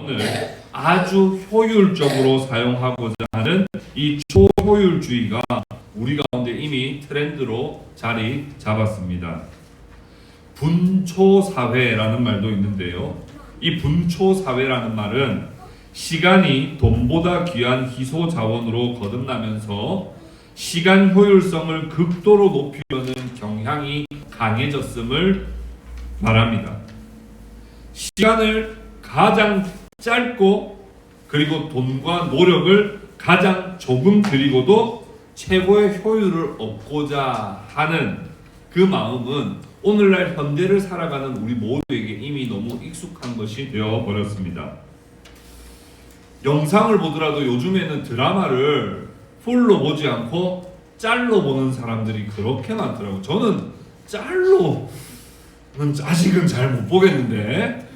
오늘 아주 효율적으로 사용하고자 하는 이 초효율주의가 우리 가운데 이미 트렌드로 자리 잡았습니다. 분초사회라는 말도 있는데요. 이 분초사회라는 말은 시간이 돈보다 귀한 희소자원으로 거듭나면서 시간 효율성을 극도로 높이려는 경향이 강해졌음을 말합니다. 시간을 가장 짧고 그리고 돈과 노력을 가장 조금 들이고도 최고의 효율을 얻고자 하는 그 마음은 오늘날 현대를 살아가는 우리 모두에게 이미 너무 익숙한 것이 되어버렸습니다. 영상을 보더라도 요즘에는 드라마를 풀로 보지 않고 짤로 보는 사람들이 그렇게 많더라고요. 저는 짤로는 아직은 잘 못 보겠는데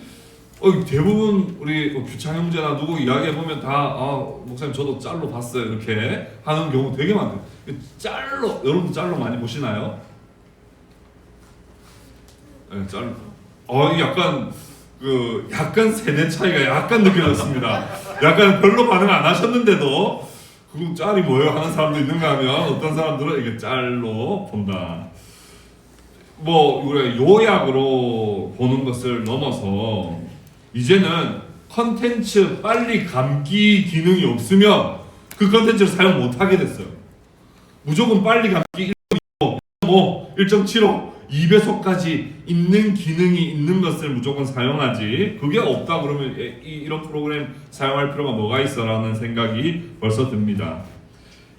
대부분 우리 규창 형제나 누구 이야기해보면 다 목사님 저도 짤로 봤어요 이렇게 하는 경우 되게 많아요. 짤로, 여러분도 짤로 많이 보시나요? 네, 짤로. 약간 세대 차이가 약간 느껴졌습니다. 약간 별로 반응 안 하셨는데도 그 짤이 뭐예요 하는 사람도 있는가 하면 어떤 사람들은 이게 짤로 본다. 우리가 요약으로 보는 것을 넘어서 이제는 컨텐츠 빨리 감기 기능이 없으면 그 컨텐츠를 사용 못하게 됐어요. 무조건 빨리 감기 1.5, 1.75, 2배속까지 있는 기능이 있는 것을 무조건 사용하지 그게 없다 그러면 이런 프로그램 사용할 필요가 뭐가 있어 라는 생각이 벌써 듭니다.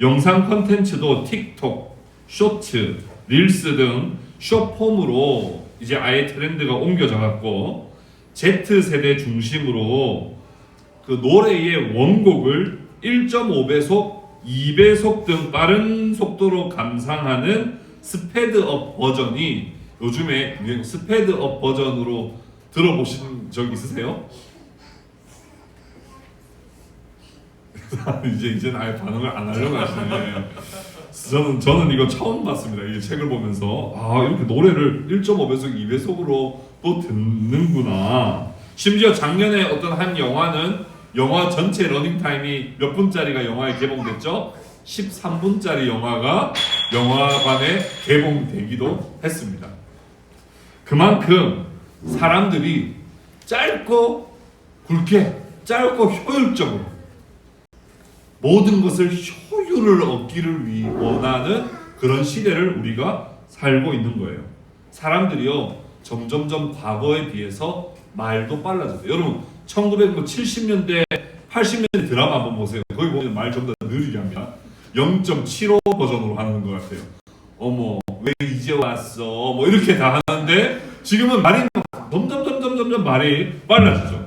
영상 컨텐츠도 틱톡, 쇼츠, 릴스 등 숏폼으로 이제 아예 트렌드가 옮겨져 갖고 Z세대 중심으로 그 노래의 원곡을 1.5배속, 2배속 등 빠른 속도로 감상하는 스페드업 버전이 요즘에 유행, 스페드업 버전으로 들어보신 적 있으세요? 이제는 아예 반응을 안 하려고 하시네. 저는 이거 처음 봤습니다. 이 책을 보면서 이렇게 노래를 1.5배속, 2배속으로 또 듣는구나. 심지어 작년에 어떤 한 영화는 영화 전체 러닝타임이 몇 분짜리가 영화에 개봉됐죠? 13분짜리 영화가 영화관에 개봉되기도 했습니다. 그만큼 사람들이 짧고 굵게, 짧고 효율적으로 모든 것을 효율을 얻기를 원하는 그런 시대를 우리가 살고 있는 거예요. 사람들이요 점점점 과거에 비해서 말도 빨라졌어요. 여러분 1970년대 80년대 드라마 한번 보세요. 거기 보면 말 좀 더 느리게 합니다. 0.75 버전으로 하는 것 같아요. 왜 이제 왔어 이렇게 다 하는데 지금은 말이 점점 말이 빨라지죠.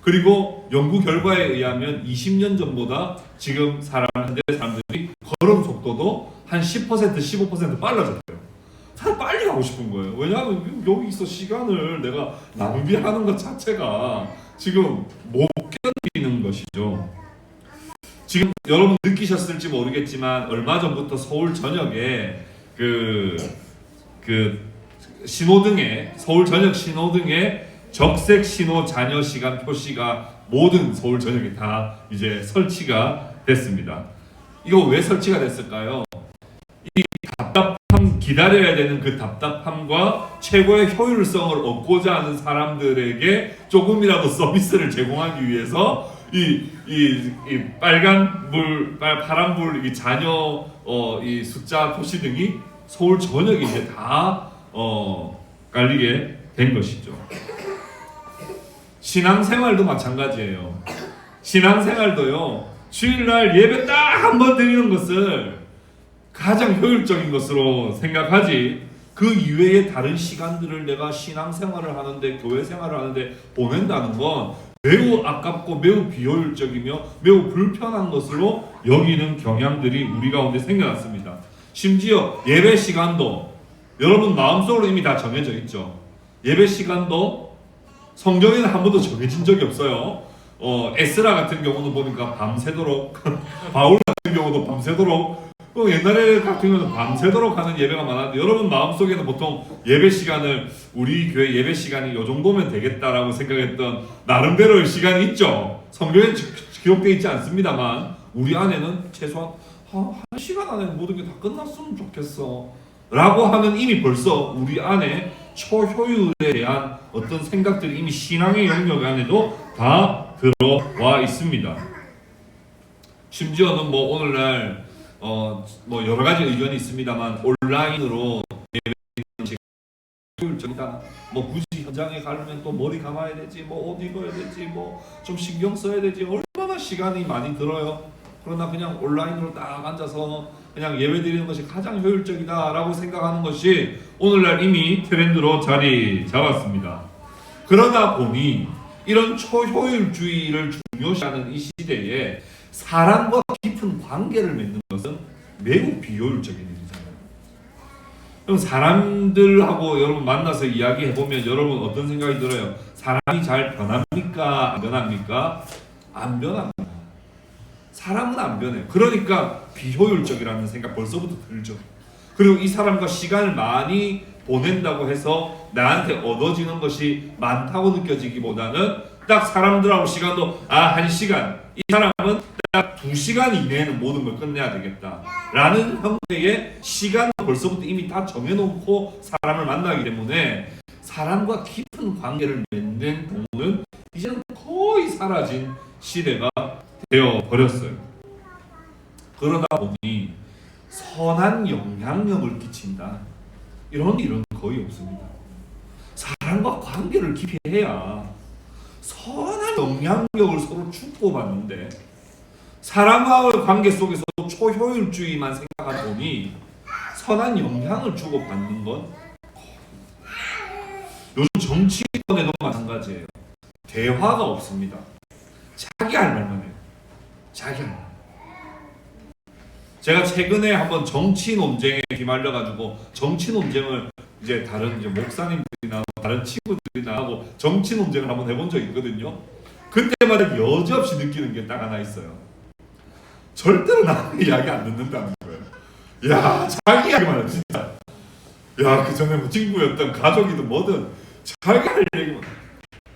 그리고 연구 결과에 의하면 20년 전보다 지금 사람들이 걸음 속도도 한 10%, 15% 빨라졌대요. 사실 빨리 가고 싶은 거예요. 왜냐하면 여기서 시간을 내가 낭비하는 것 자체가 지금 못 견디는 것이죠. 지금 여러분 느끼셨을지 모르겠지만 얼마 전부터 서울 전역에 서울 전역 신호등에 적색 신호 잔여 시간 표시가 모든 서울 전역에 다 이제 설치가 됐습니다. 이거 왜 설치가 됐을까요? 이 답답함, 기다려야 되는 그 답답함과 최고의 효율성을 얻고자 하는 사람들에게 조금이라도 서비스를 제공하기 위해서 이 빨간 불, 파란 불, 이 잔여 이 숫자 표시 등이 서울 전역에 이제 다 깔리게 된 것이죠. 신앙생활도 마찬가지예요. 신앙생활도요 주일날 예배 딱 한 번 드리는 것을 가장 효율적인 것으로 생각하지 그 이외의 다른 시간들을 내가 신앙생활을 하는데 교회 생활을 하는데 보낸다는 건 매우 아깝고 매우 비효율적이며 매우 불편한 것으로 여기는 경향들이 우리 가운데 생겨났습니다. 심지어 예배 시간도 여러분 마음속으로 이미 다 정해져 있죠. 예배 시간도 성경에는 한 번도 정해진 적이 없어요. 에스라 같은 경우는 보니까 밤새도록 바울 같은 경우도 밤새도록 옛날에 같은 경우는 밤새도록 하는 예배가 많았는데 여러분 마음속에는 보통 예배 시간을 우리 교회 예배 시간이 이 정도면 되겠다라고 생각했던 나름대로의 시간이 있죠. 성경에 기록되어 있지 않습니다만 우리 안에는 최소한 한 시간 안에 모든 게 다 끝났으면 좋겠어 라고 하는 이미 벌써 우리 안에 초효율에 대한 어떤 생각들이 이미 신앙의 영역 안에도 다 들어와 있습니다. 심지어는 뭐 오늘날 뭐 여러 가지 의견이 있습니다만 온라인으로 예배드리는 것이 효율적이다. 뭐 굳이 현장에 가려면 또 머리 감아야 되지, 뭐 옷 입어야 되지, 뭐 좀 신경 써야 되지, 얼마나 시간이 많이 들어요. 그러나 그냥 온라인으로 딱 앉아서 그냥 예배드리는 것이 가장 효율적이다라고 생각하는 것이 오늘날 이미 트렌드로 자리 잡았습니다. 그러다 보니 이런 초효율주의를 중요시하는 이 시대에 사람과 깊은 관계를 맺는 것은 매우 비효율적인 일이잖아요. 그럼 사람들하고 여러분 만나서 이야기해보면 여러분 어떤 생각이 들어요? 사람이 잘 변합니까? 안 변합니까? 안 변합니다. 사람은 안 변해요. 그러니까 비효율적이라는 생각 벌써부터 들죠. 그리고 이 사람과 시간을 많이 보낸다고 해서 나한테 얻어지는 것이 많다고 느껴지기보다는 딱 사람들하고 시간도 1시간, 이 사람은 딱 2시간 이내에는 모든 걸 끝내야 되겠다 라는 형태의 시간을 벌써부터 이미 다 정해놓고 사람을 만나기 때문에 사람과 깊은 관계를 맺는 부분은 이제는 거의 사라진 시대가 되어버렸어요. 그러다 보니 선한 영향력을 끼친다 이런 일은 거의 없습니다. 사람과 관계를 깊이 해야 선한 영향력을 서로 주고받는데 사람과의 관계 속에서도 초효율주의만 생각하다 보니 선한 영향을 주고받는 건 요즘 정치권에도 마찬가지예요. 대화가 없습니다. 자기 할 말만 해요. 자기 할 말. 제가 최근에 한번 정치 논쟁에 휘말려가지고 정치 논쟁을 이제 다른 이제 목사님들이나 다른 친구들이나 하고 정치 논쟁을 한번 해본 적이 있거든요. 그때마다 여지없이 느끼는 게 딱 하나 있어요. 절대로 남의 이야기 안 듣는다는 거예요. 야, 자기 이야기만 해, 진짜. 야, 그 전에 뭐 친구였던 가족이든 뭐든 자기 할 얘기만.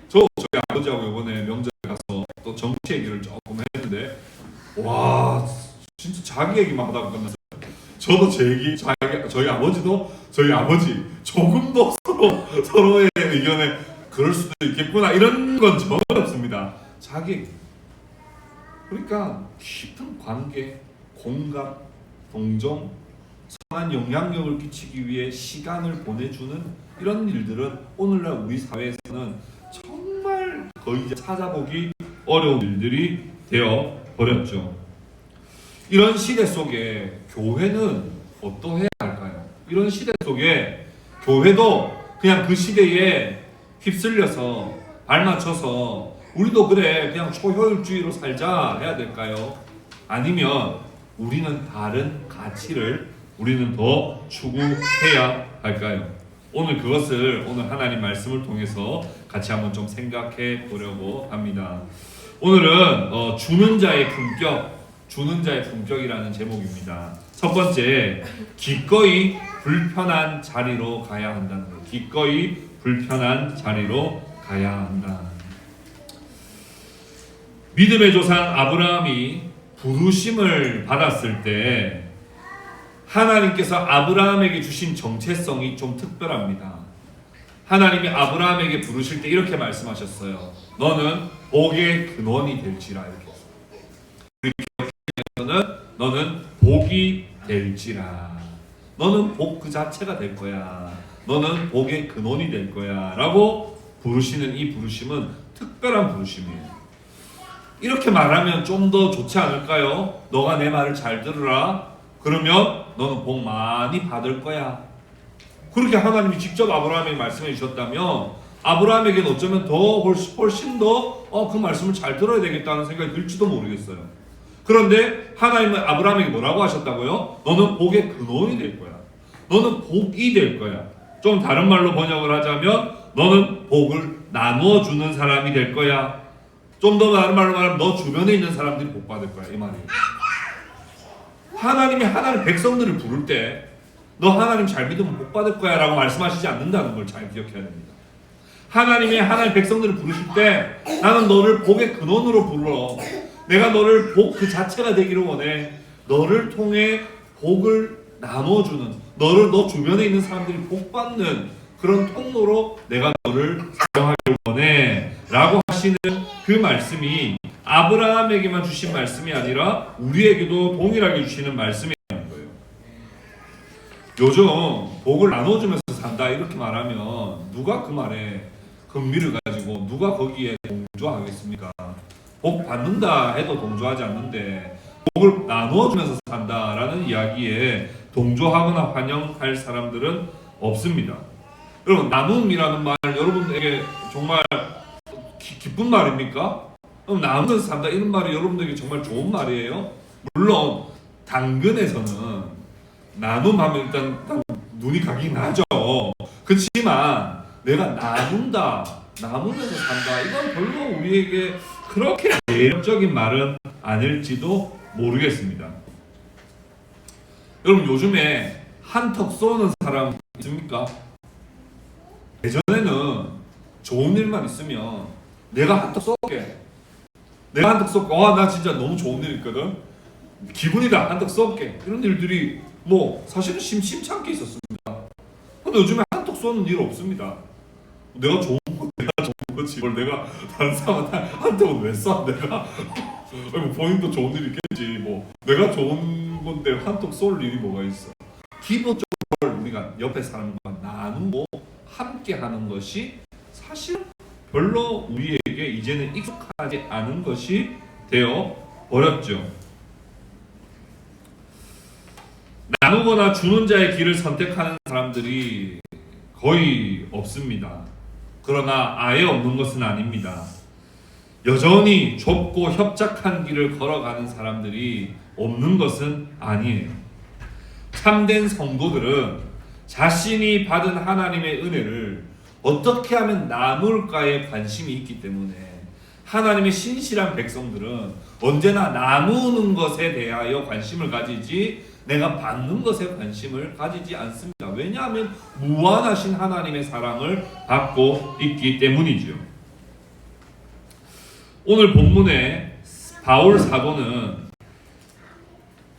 저희 아버지하고 이번에 명절에 가서 또 정치 얘기를 조금 했는데 와, 진짜 자기 얘기만 하다가 끝났어요. 저도 제 얘기, 저희 아버지도 저희 아버지 조금도 서로의 의견에 그럴 수도 있겠구나 이런 건 전혀 없습니다. 자기 얘기. 그러니까 깊은 관계, 공감, 동정, 선한 영향력을 끼치기 위해 시간을 보내주는 이런 일들은 오늘날 우리 사회에서는 정말 거의 이제 찾아보기 어려운 일들이 되어 버렸죠. 이런 시대 속에 교회는 어떠해야 할까요? 이런 시대 속에 교회도 그냥 그 시대에 휩쓸려서 발맞춰서 우리도 그래 그냥 초효율주의로 살자 해야 될까요? 아니면 우리는 다른 가치를 우리는 더 추구해야 할까요? 오늘 그것을 오늘 하나님 말씀을 통해서 같이 한번 좀 생각해 보려고 합니다. 오늘은 주는 자의 품격이라는 제목입니다. 첫 번째, 기꺼이 불편한 자리로 가야 한다는 것. 기꺼이 불편한 자리로 가야 한다. 믿음의 조상 아브라함이 부르심을 받았을 때 하나님께서 아브라함에게 주신 정체성이 좀 특별합니다. 하나님이 아브라함에게 부르실 때 이렇게 말씀하셨어요. 너는 복의 근원이 될지라. 이렇게 너는 복이 될지라. 너는 복 그 자체가 될 거야. 너는 복의 근원이 될 거야. 라고 부르시는 이 부르심은 특별한 부르심이에요. 이렇게 말하면 좀 더 좋지 않을까요? 너가 내 말을 잘 들으라. 그러면 너는 복 많이 받을 거야. 그렇게 하나님이 직접 아브라함에게 말씀해 주셨다면 아브라함에게는 어쩌면 더 훨씬 더 그 말씀을 잘 들어야 되겠다는 생각이 들지도 모르겠어요. 그런데 하나님은 아브라함에게 뭐라고 하셨다고요? 너는 복의 근원이 될 거야. 너는 복이 될 거야. 좀 다른 말로 번역을 하자면 너는 복을 나누어 주는 사람이 될 거야. 좀 더 다른 말로 말하면 너 주변에 있는 사람들이 복 받을 거야. 이 말이에요. 하나님이 하나님 백성들을 부를 때 너 하나님 잘 믿으면 복 받을 거야 라고 말씀하시지 않는다는 걸 잘 기억해야 됩니다. 하나님이 하나님 백성들을 부르실 때 나는 너를 복의 근원으로 불러. 내가 너를 복 그 자체가 되기를 원해. 너를 통해 복을 나눠주는, 너 주변에 있는 사람들이 복 받는 그런 통로로 내가 너를 사용하기를 원해 라고 하시는 그 말씀이 아브라함에게만 주신 말씀이 아니라 우리에게도 동일하게 주시는 말씀이라는 거예요. 요즘 복을 나눠주면서 산다 이렇게 말하면 누가 그 말에 흥미를 가지고 누가 거기에 동조하겠습니까? 복 받는다 해도 동조하지 않는데 복을 나누어주면서 산다라는 이야기에 동조하거나 환영할 사람들은 없습니다. 여러분, 나눔이라는 말 여러분에게 정말 기쁜 말입니까? 나누면서 산다 이런 말이 여러분들에게 정말 좋은 말이에요. 물론 당근에서는 나눔하면 일단 눈이 가긴 하죠. 그렇지만 내가 나누면서 산다 이건 별로 우리에게 그렇게 매력적인 말은 아닐지도 모르겠습니다. 여러분, 요즘에 한턱 쏘는 사람 있습니까? 예전에는 좋은 일만 있으면 내가 한턱 쏠게. 나 진짜 너무 좋은 일 있거든. 기분이다. 한턱 쏠게. 이런 일들이 뭐 사실은 심심찮게 있었습니다. 근데 요즘에 한턱 쏘는 일 없습니다. 내가 좋은 거지. 뭘 내가 다른 사람한테 한턱은 왜 쏴? 내가 뭐 본인도 좋은 일 있겠지. 뭐 내가 좋은 건데 한턱 쏠 일이 뭐가 있어? 기본적으로 우리가 옆에 사람과 나누고 함께 하는 것이 사실 별로 우리에게 이제는 익숙하지 않은 것이 되어 버렸죠. 나누거나 주는 자의 길을 선택하는 사람들이 거의 없습니다. 그러나 아예 없는 것은 아닙니다. 여전히 좁고 협착한 길을 걸어가는 사람들이 없는 것은 아니에요. 참된 성도들은 자신이 받은 하나님의 은혜를 어떻게 하면 나눌까에 관심이 있기 때문에 하나님의 신실한 백성들은 언제나 나누는 것에 대하여 관심을 가지지 내가 받는 것에 관심을 가지지 않습니다. 왜냐하면 무한하신 하나님의 사랑을 받고 있기 때문이죠. 오늘 본문에 바울 사도는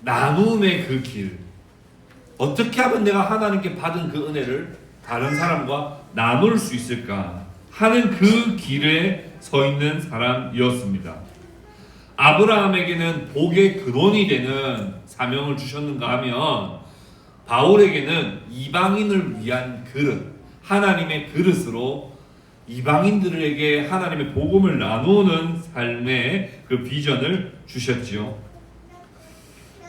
나눔의 그 길, 어떻게 하면 내가 하나님께 받은 그 은혜를 다른 사람과 나눌 수 있을까 하는 그 길에 서 있는 사람이었습니다. 아브라함에게는 복의 근원이 되는 사명을 주셨는가 하면 바울에게는 이방인을 위한 그릇, 하나님의 그릇으로 이방인들에게 하나님의 복음을 나누는 삶의 그 비전을 주셨지요.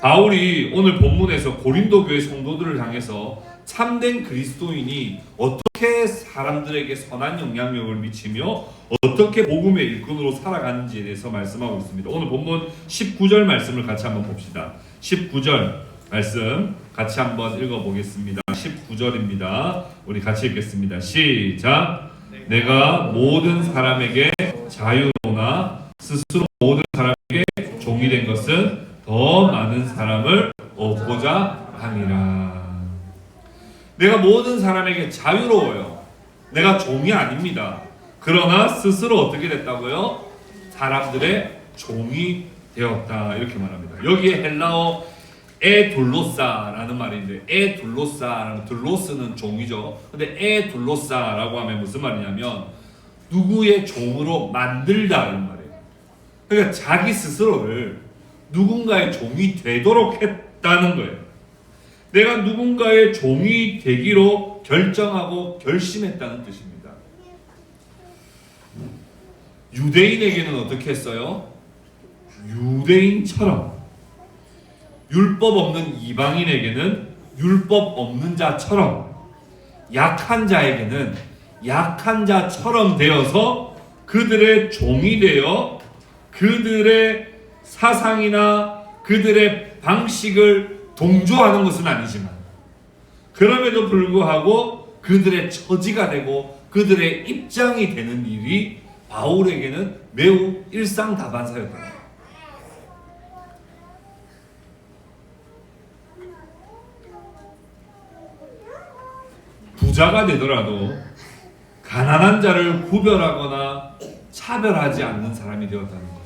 바울이 오늘 본문에서 고린도 교회 성도들을 향해서 참된 그리스도인이 어떻게 사람들에게 선한 영향력을 미치며 어떻게 복음의 일꾼으로 살아가는지에 대해서 말씀하고 있습니다. 오늘 본문 19절 말씀을 같이 한번 봅시다. 19절 말씀 같이 한번 읽어보겠습니다. 19절입니다. 우리 같이 읽겠습니다. 시작. 내가 모든 사람에게 자유로나 스스로 모든 사람에게 종이 된 것은 더 많은 사람을 얻고자 함이라. 내가 모든 사람에게 자유로워요. 내가 종이 아닙니다. 그러나 스스로 어떻게 됐다고요? 사람들의 종이 되었다. 이렇게 말합니다. 여기에 헬라어 에둘로사라는 말인데, 에둘로사라는, 둘로스는 종이죠. 근데 에둘로사라고 하면 무슨 말이냐면 누구의 종으로 만들다 이런 말이에요. 그러니까 자기 스스로를 누군가의 종이 되도록 했다는 거예요. 내가 누군가의 종이 되기로 결정하고 결심했다는 뜻입니다. 유대인에게는 어떻게 했어요? 유대인처럼, 율법 없는 이방인에게는 율법 없는 자처럼, 약한 자에게는 약한 자처럼 되어서 그들의 종이 되어 그들의 사상이나 그들의 방식을 동조하는 것은 아니지만 그럼에도 불구하고 그들의 처지가 되고 그들의 입장이 되는 일이 바울에게는 매우 일상다반사였다. 부자가 되더라도 가난한 자를 구별하거나 차별하지 않는 사람이 되었다는 거예요.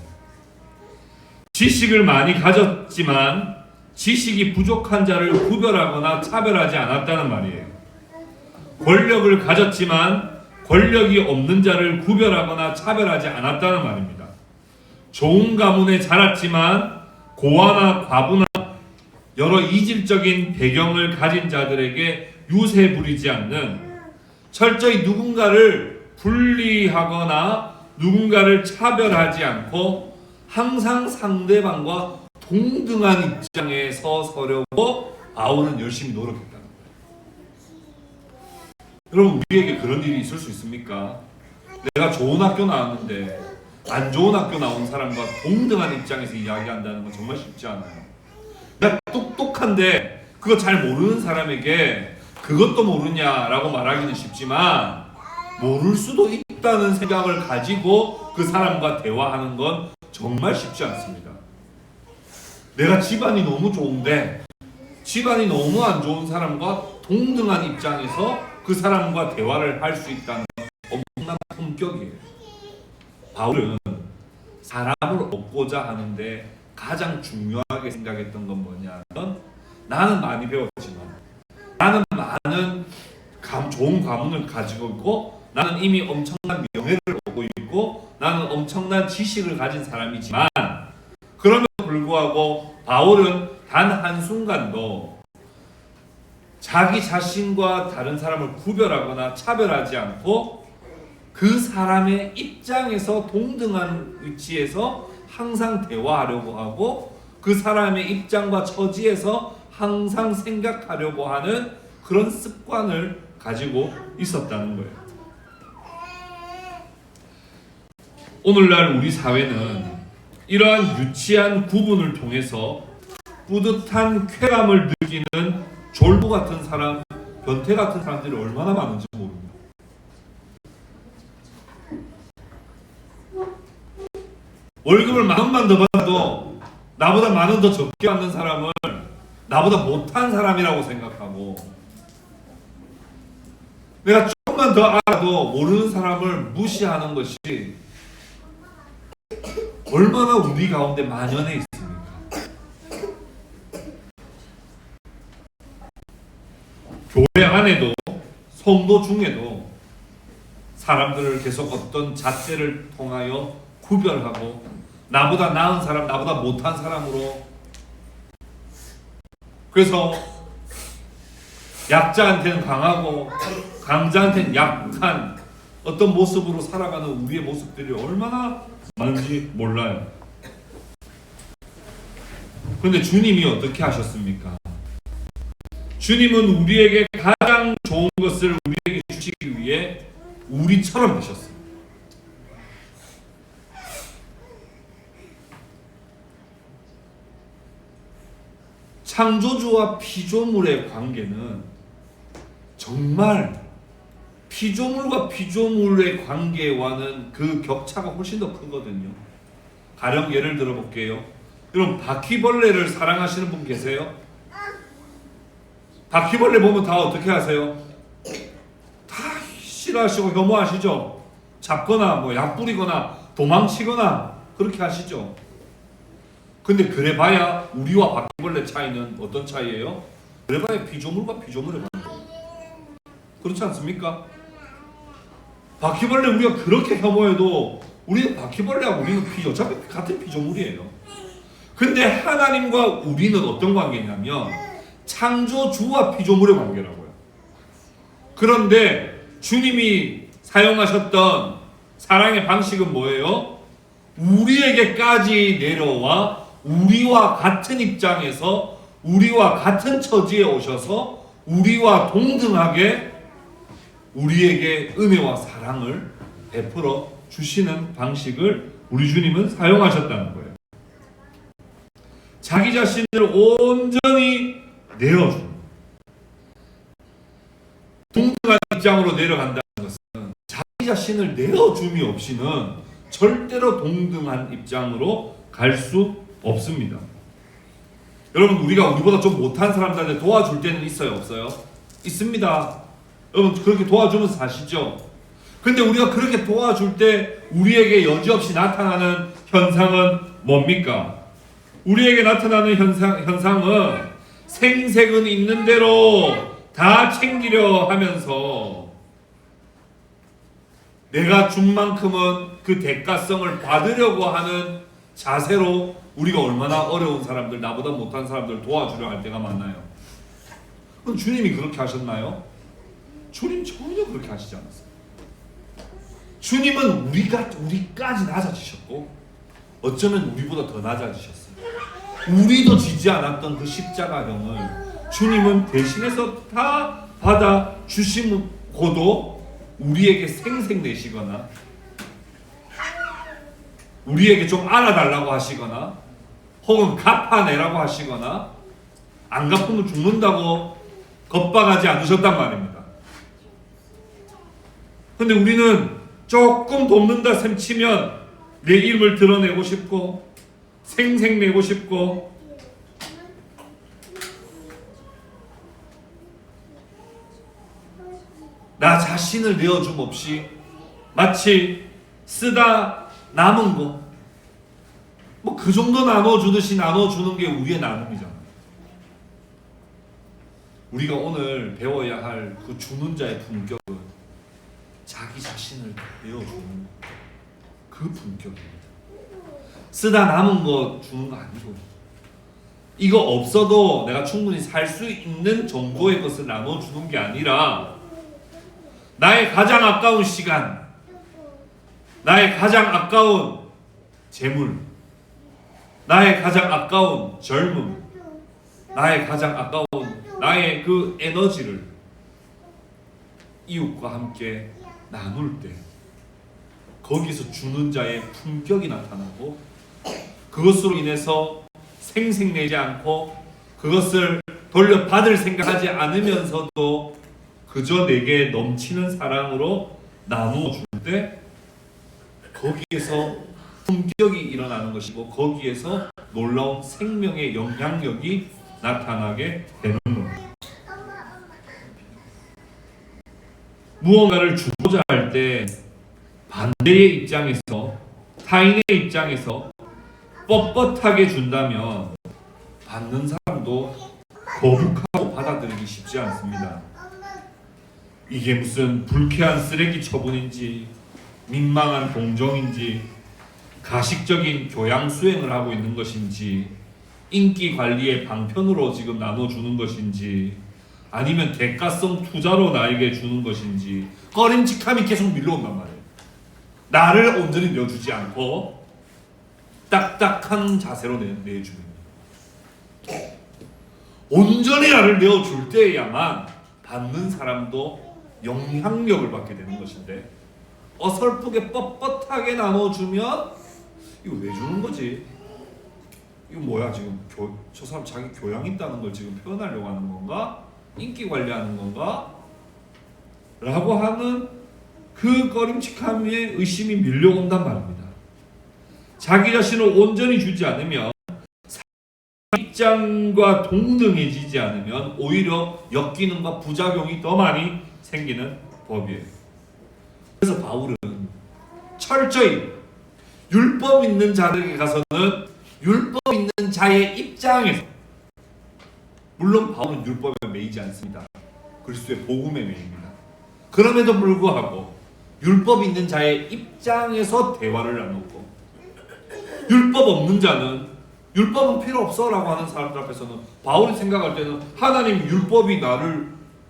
지식을 많이 가졌지만 지식이 부족한 자를 구별하거나 차별하지 않았다는 말이에요. 권력을 가졌지만 권력이 없는 자를 구별하거나 차별하지 않았다는 말입니다. 좋은 가문에 자랐지만 고아나 과부나 여러 이질적인 배경을 가진 자들에게 유세 부리지 않는, 철저히 누군가를 분리하거나 누군가를 차별하지 않고 항상 상대방과 동등한 입장에 서려고 바울은 열심히 노력했다는 거예요. 여러분, 우리에게 그런 일이 있을 수 있습니까? 내가 좋은 학교 나왔는데 안 좋은 학교 나온 사람과 동등한 입장에서 이야기한다는 건 정말 쉽지 않아요. 내가 똑똑한데 그거 잘 모르는 사람에게 그것도 모르냐라고 말하기는 쉽지만, 모를 수도 있다는 생각을 가지고 그 사람과 대화하는 건 정말 쉽지 않습니다. 내가 집안이 너무 좋은데 집안이 너무 안 좋은 사람과 동등한 입장에서 그 사람과 대화를 할 수 있다는 엄청난 품격이에요. 바울은 사람을 얻고자 하는데 가장 중요하게 생각했던 건 뭐냐면, 나는 많이 배웠지만, 나는 많은 좋은 가문을 가지고 있고, 나는 이미 엄청난 명예를 얻고 있고, 나는 엄청난 지식을 가진 사람이지만, 그럼에도 불구하고 바울은 단 한순간도 자기 자신과 다른 사람을 구별하거나 차별하지 않고 그 사람의 입장에서 동등한 위치에서 항상 대화하려고 하고, 그 사람의 입장과 처지에서 항상 생각하려고 하는 그런 습관을 가지고 있었다는 거예요. 오늘날 우리 사회는 이러한 유치한 구분을 통해서 뿌듯한 쾌감을 느끼는 졸부 같은 사람, 변태 같은 사람들이 얼마나 많은지 모릅니다. 월급을 10,000원 더 받아도 나보다 10,000원 더 적게 받는 사람을 나보다 못한 사람이라고 생각하고, 내가 조금만 더 알아도 모르는 사람을 무시하는 것이 얼마나 우리 가운데 만연해 있습니까? 교회 안에도 성도 중에도 사람들을 계속 어떤 잣대를 통하여 구별하고, 나보다 나은 사람, 나보다 못한 사람으로, 그래서 약자한테는 강하고 강자한테는 약한 어떤 모습으로 살아가는 우리의 모습들이 얼마나 많은지 몰라요. 그런데 주님이 어떻게 하셨습니까? 주님은 우리에게 가장 좋은 것을 우리에게 주시기 위해 우리처럼 되셨습니다. 창조주와 피조물의 관계는 정말 피조물과 피조물의 관계와는 그 격차가 훨씬 더 크거든요. 가령 예를 들어 볼게요. 여러분, 바퀴벌레를 사랑하시는 분 계세요? 바퀴벌레 보면 다 어떻게 하세요? 다 싫어하시고 혐오하시죠? 잡거나 뭐 약 뿌리거나 도망치거나 그렇게 하시죠. 근데 그래봐야 우리와 바퀴벌레 차이는 어떤 차이예요? 그래봐야 피조물과 피조물의 관계. 그렇지 않습니까? 바퀴벌레 우리가 그렇게 혐오해도 우리는 바퀴벌레하고 우리는 어차피 같은 피조물이에요. 근데 하나님과 우리는 어떤 관계냐면 창조주와 피조물의 관계라고요. 그런데 주님이 사용하셨던 사랑의 방식은 뭐예요? 우리에게까지 내려와 우리와 같은 입장에서 우리와 같은 처지에 오셔서 우리와 동등하게 우리에게 은혜와 사랑을 베풀어 주시는 방식을 우리 주님은 사용하셨다는 거예요. 자기 자신을 온전히 내어준, 동등한 입장으로 내려간다는 것은 자기 자신을 내어줌이 없이는 절대로 동등한 입장으로 갈 수 없습니다. 여러분, 우리가 우리보다 좀 못한 사람들한테 도와줄 때는 있어요, 없어요? 있습니다. 여러분 그렇게 도와주면서 사시죠. 근데 우리가 그렇게 도와줄 때 우리에게 여지없이 나타나는 현상은 뭡니까? 우리에게 나타나는 현상은 생색은 있는 대로 다 챙기려 하면서 내가 준 만큼은 그 대가성을 받으려고 하는 자세로 우리가 얼마나 어려운 사람들, 나보다 못한 사람들 도와주려 할 때가 많나요? 그럼 주님이 그렇게 하셨나요? 주님 전혀 그렇게 하시지 않았어요. 주님은 우리까지 낮아지셨고 어쩌면 우리보다 더 낮아지셨어요. 우리도 지지 않았던 그 십자가형을 주님은 대신해서 다 받아 주시고도 우리에게 생색내시거나 우리에게 좀 알아달라고 하시거나 혹은 갚아내라고 하시거나 안 갚으면 죽는다고 겁박하지 않으셨단 말입니다. 근데 우리는 조금 돕는다 셈 치면 내 힘을 드러내고 싶고 생색내고 싶고 나 자신을 내어줌 없이 마치 쓰다 남은 거 뭐 그 정도 나눠주듯이 나눠주는 게 우리의 나눔이잖아요. 우리가 오늘 배워야 할 그 주는 자의 품격은 자기 자신을 내어주는 그 품격입니다. 쓰다 남은 거 주는 거 아니고 이거 없어도 내가 충분히 살 수 있는 정도의 것을 나눠주는 게 아니라 나의 가장 아까운 시간, 나의 가장 아까운 재물, 나의 가장 아까운 젊음, 나의 가장 아까운 나의 그 에너지를 이웃과 함께 나눌 때 거기서 주는 자의 품격이 나타나고 그것으로 인해서 생색내지 않고 그것을 돌려받을 생각하지 않으면서도 그저 내게 넘치는 사랑으로 나누어 줄 때 거기에서 품격이 일어나는 것이고 거기에서 놀라운 생명의 영향력이 나타나게 되는 겁니다. 무언가를 주고자 할 때 반대의 입장에서 타인의 입장에서 뻣뻣하게 준다면 받는 사람도 거북하고 받아들이기 쉽지 않습니다. 이게 무슨 불쾌한 쓰레기 처분인지 민망한 동정인지 가식적인 교양 수행을 하고 있는 것인지 인기 관리의 방편으로 지금 나눠주는 것인지 아니면 대가성 투자로 나에게 주는 것인지 꺼림칙함이 계속 밀려온단 말이에요. 나를 온전히 내어주지 않고 딱딱한 자세로 내주는 온전히 나를 내어줄 때야만 받는 사람도 영향력을 받게 되는 것인데 어설프게 뻣뻣하게 나눠주면 이거 왜 주는 거지? 이거 뭐야 지금 저 사람 자기 교양 있다는 걸 지금 표현하려고 하는 건가? 인기 관리하는 건가? 라고 하는 그 꺼림칙함에 의심이 밀려온단 말입니다. 자기 자신을 온전히 주지 않으면 입장과 동등해지지 않으면 오히려 역기능과 부작용이 더 많이 생기는 법이에요. 그래서 바울은 철저히 율법 있는 자들에게 가서는 율법 있는 자의 입장에서 물론 바울은 율법에 매이지 않습니다. 그리스도의 복음에 매입니다. 그럼에도 불구하고 율법 있는 자의 입장에서 대화를 나누고 율법 없는 자는 율법은 필요 없어라고 하는 사람들 앞에서는 바울이 생각할 때는 하나님 율법이 나를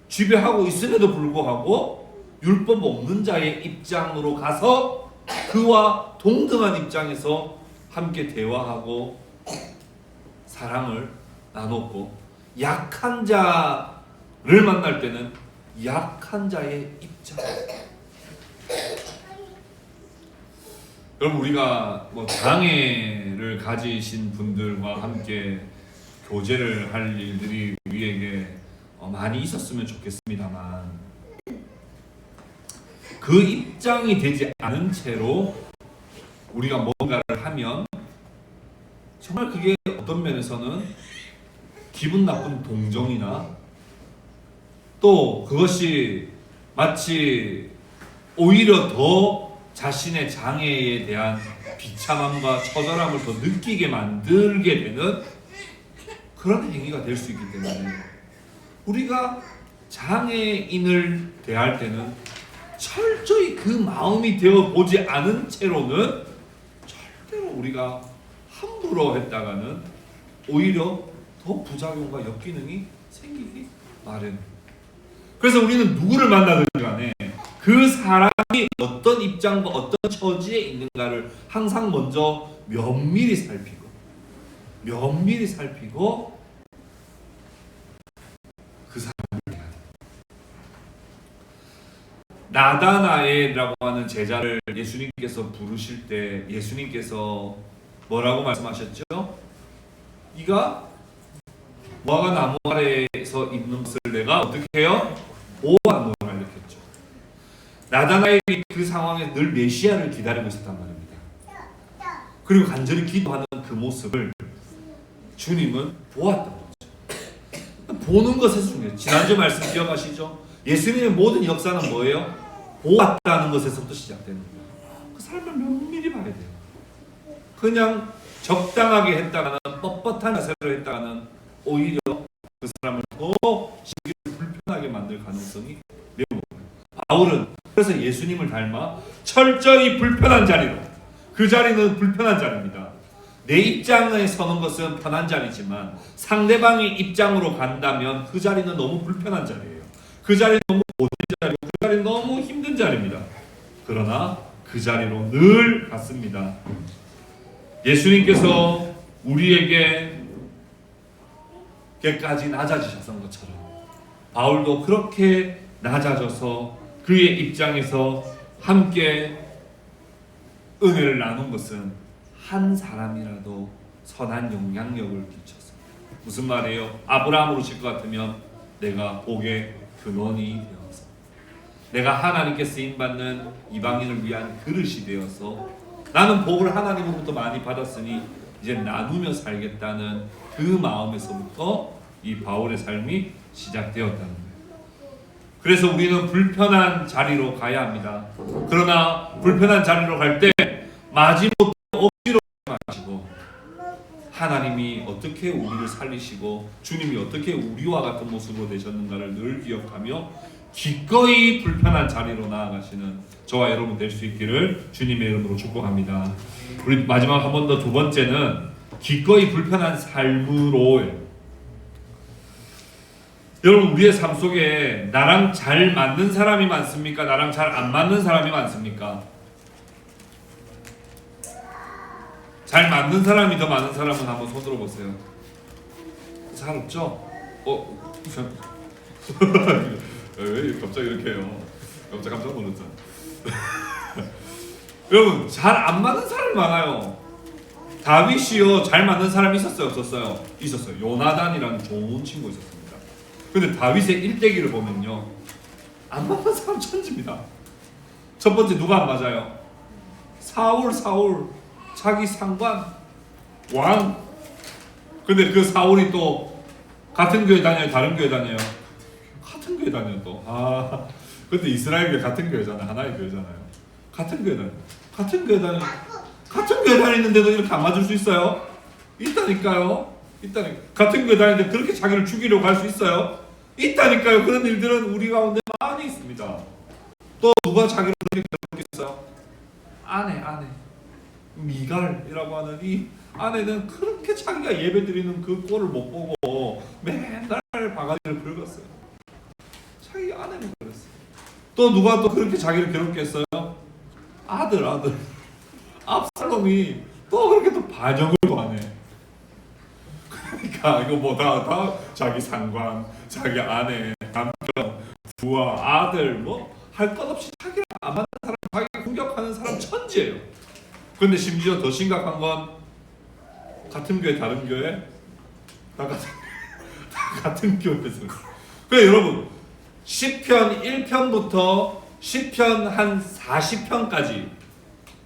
지배하고 있음에도 불구하고 율법 없는 자의 입장으로 가서 그와 동등한 입장에서 함께 대화하고 사랑을 나눴고 약한 자를 만날 때는 약한 자의 입장. 여러분 우리가 뭐 장애를 가지신 분들과 함께 교제를 할 일들이 우리에게 많이 있었으면 좋겠습니다만 그 입장이 되지 않은 채로 우리가 뭔가를 하면 정말 그게 어떤 면에서는 기분 나쁜 동정이나 또 그것이 마치 오히려 더 자신의 장애에 대한 비참함과 처절함을 더 느끼게 만들게 되는 그런 행위가 될 수 있기 때문에 우리가 장애인을 대할 때는 철저히 그 마음이 되어 보지 않은 채로는 절대로 우리가 함부로 했다가는 오히려 더 부작용과 역기능이 생기기 마련. 그래서 우리는 누구를 만나든 간에 그 사람이 어떤 입장과 어떤 처지에 있는가를 항상 먼저 면밀히 살피고 그 사람을 해야 돼. 나다나엘이라고 하는 제자를 예수님께서 부르실 때 예수님께서 뭐라고 말씀하셨죠? 네가 무화과 나무 아래에서 있는 것을 내가 어떻게 해요? 보호하노라 이렇게. 나다나엘이 그 상황에 늘 메시아를 기다리고 있었단 말입니다. 그리고 간절히 기도하는 그 모습을 주님은 보았던 거죠. 보는 것에 중요해요. 지난주 말씀 기억하시죠? 예수님의 모든 역사는 뭐예요? 보았다는 것에서부터 시작되는 거예요. 그 삶을 면밀히 봐야 돼요. 그냥 적당하게 했다가는 뻣뻣한 자세로 했다가는 오히려 그 사람을 더 시기를 불편하게 만들 가능성이 매우 높아요. 바울은 그래서 예수님을 닮아 철저히 불편한 자리로, 그 자리는 불편한 자리입니다. 내 입장에 서는 것은 편한 자리지만 상대방의 입장으로 간다면 그 자리는 너무 불편한 자리예요. 그 자리는 너무 고된 자리고 그 자리는 너무 힘든 자리입니다. 그러나 그 자리로 늘 갔습니다. 예수님께서 우리에게 까지 낮아지셨던 것처럼 바울도 그렇게 낮아져서 그의 입장에서 함께 은혜를 나눈 것은 한 사람이라도 선한 영향력을 끼쳤습니다. 무슨 말이에요? 아브라함으로 칠 것 같으면 내가 복의 근원이 되어서, 내가 하나님께 쓰임받는 이방인을 위한 그릇이 되어서 나는 복을 하나님으로부터 많이 받았으니 이제 나누며 살겠다는 그 마음에서부터 이 바울의 삶이 시작되었다는 거예요. 그래서 우리는 불편한 자리로 가야 합니다. 그러나 불편한 자리로 갈 때 마지못해 억지로 마시고 하나님이 어떻게 우리를 살리시고 주님이 어떻게 우리와 같은 모습으로 되셨는가를 늘 기억하며 기꺼이 불편한 자리로 나아가시는 저와 여러분 될 수 있기를 주님의 이름으로 축복합니다. 우리 마지막 한 번 더, 두 번째는 기꺼이 불편한 삶으로예요. 여러분, 우리의 삶 속에 나랑 잘 맞는 사람이 많습니까? 나랑 잘 안 맞는 사람이 많습니까? 잘 맞는 사람이 더 많은 사람은 한번 손 들어보세요. 잘 없죠? 왜 갑자기 이렇게 해요? 갑자기 깜짝 놀랐잖아. 여러분, 잘 안 맞는 사람이 많아요. 다윗이요, 잘 맞는 사람이 있었어요, 없었어요? 있었어요. 요나단이라는 좋은 친구 있었습니다. 근데 다윗의 일대기를 보면요, 안 맞는 사람 천지입니다. 첫 번째 누가 안 맞아요? 사울 자기 상관 왕. 근데 그 사울이 또 같은 교회 다녀요, 다른 교회 다녀요? 같은 교회 다녀요 또. 근데 이스라엘 교회 같은 교회잖아요, 하나의 교회잖아요. 같은 교회 다니는데도 이렇게 안 맞을 수 있어요? 있다니까요. 같은 교회 다니는데 그렇게 자기를 죽이려고 할 수 있어요? 있다니까요. 그런 일들은 우리 가운데 많이 있습니다. 또 누가 자기를 그렇게 괴롭혔어요? 아내 미갈이라고 하는 이 아내는 그렇게 자기가 예배 드리는 그 꼴을 못 보고 맨날 바가지를 긁었어요. 자기 아내는 그랬어요. 또 누가 또 그렇게 자기를 괴롭게 했어요? 아들 압살롬이 또 그렇게 또 반역을 또 하네. 그러니까 이거 뭐 다 자기 상관, 자기 아내, 남편, 부하, 아들 뭐 할 것 없이 자기를 안 맞는 사람, 자기 공격하는 사람 천지예요. 근데 심지어 더 심각한 건 같은 교회, 다른 교회 다 같은 교회에서. 그래 여러분, 시편 1편부터 시편 한 40편까지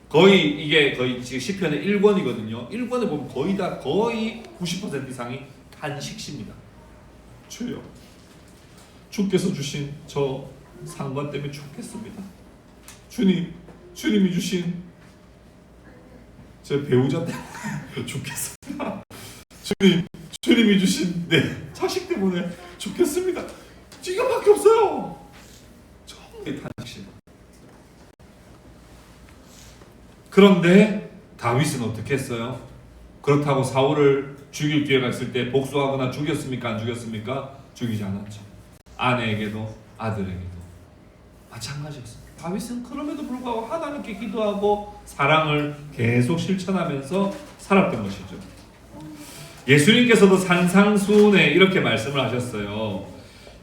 거의 지금 시편의 1권이거든요. 1권에 보면 거의 90% 이상이 단식시입니다. 주여, 주께서 주신 저 상관 때문에 죽겠습니다. 주님이 주신 제 배우자 때문에 죽겠습니다. 주님이 주신 내 자식 때문에 죽겠습니다. 이거밖에 없어요. 정말 탄식. 그런데 다윗은 어떻게 했어요? 그렇다고 사울을 죽일 기회가 있을 때 복수하거나 죽였습니까? 안 죽였습니까? 죽이지 않았죠. 아내에게도 아들에게도 마찬가지였습니다. 다윗은 그럼에도 불구하고 하나님께 기도하고 사랑을 계속 실천하면서 살았던 것이죠. 예수님께서도 산상수훈에 이렇게 말씀을 하셨어요.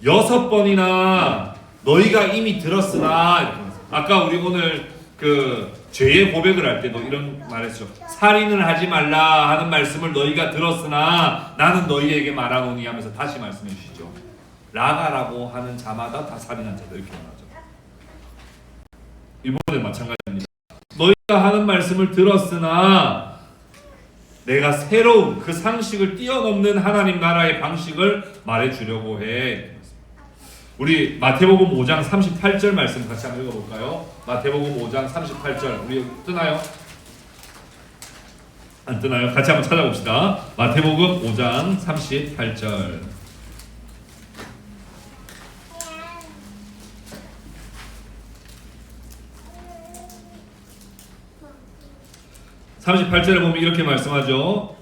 6번이나 너희가 이미 들었으나, 아까 우리 오늘 그 죄의 고백을 할 때도 이런 말했죠. 살인을 하지 말라 하는 말씀을 너희가 들었으나 나는 너희에게 말하노니 하면서 다시 말씀해 주시죠. 라가라고 하는 자마다 다 살인한 자다 이렇게 말하죠. 이번에 마찬가지입니다. 너희가 하는 말씀을 들었으나 내가 새로운 그 상식을 뛰어넘는 하나님 나라의 방식을 말해주려고 해. 우리 마태복음 5장 38절 말씀 같이 한번 읽어볼까요? 마태복음 5장 38절 우리 뜨나요? 안 뜨나요? 같이 한번 찾아봅시다. 마태복음 5장 38절 38절에 보면 이렇게 말씀하죠.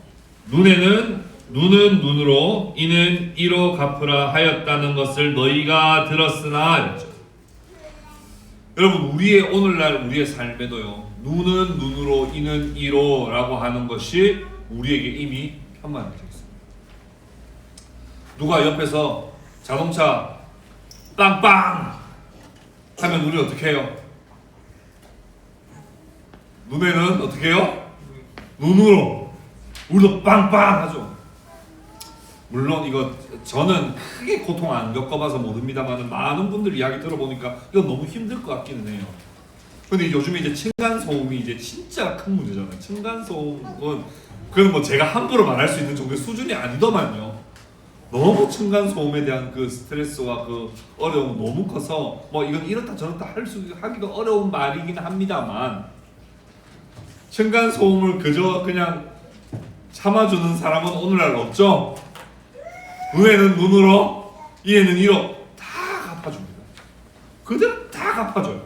눈은 눈으로 이는 이로 갚으라 하였다는 것을 너희가 들었으나 이랬죠. 여러분 우리의 오늘날 우리의 삶에도요. 눈은 눈으로 이는 이로 라고 하는 것이 우리에게 이미 편만해져 있습니다. 누가 옆에서 자동차 빵빵 하면 우리 어떻게 해요? 눈에는 어떻게 해요? 눈으로 우리도 빵빵 하죠. 물론 이거 저는 크게 고통 안 겪어봐서 모릅니다만 많은 분들 이야기 들어보니까 이거 너무 힘들 것 같기는 해요. 근데 요즘에 이제 층간소음이 이제 진짜 큰 문제잖아요. 층간소음은 그건 뭐 제가 함부로 말할 수 있는 정도의 수준이 아니더만요. 너무 층간소음에 대한 그 스트레스와 그 어려움이 너무 커서 뭐 이건 이렇다 저렇다 하기가 어려운 말이긴 합니다만 층간소음을 그냥 참아주는 사람은 오늘날 없죠. 눈에는 눈으로 이에는 이로 다 갚아줍니다. 그대로 다 갚아줘요.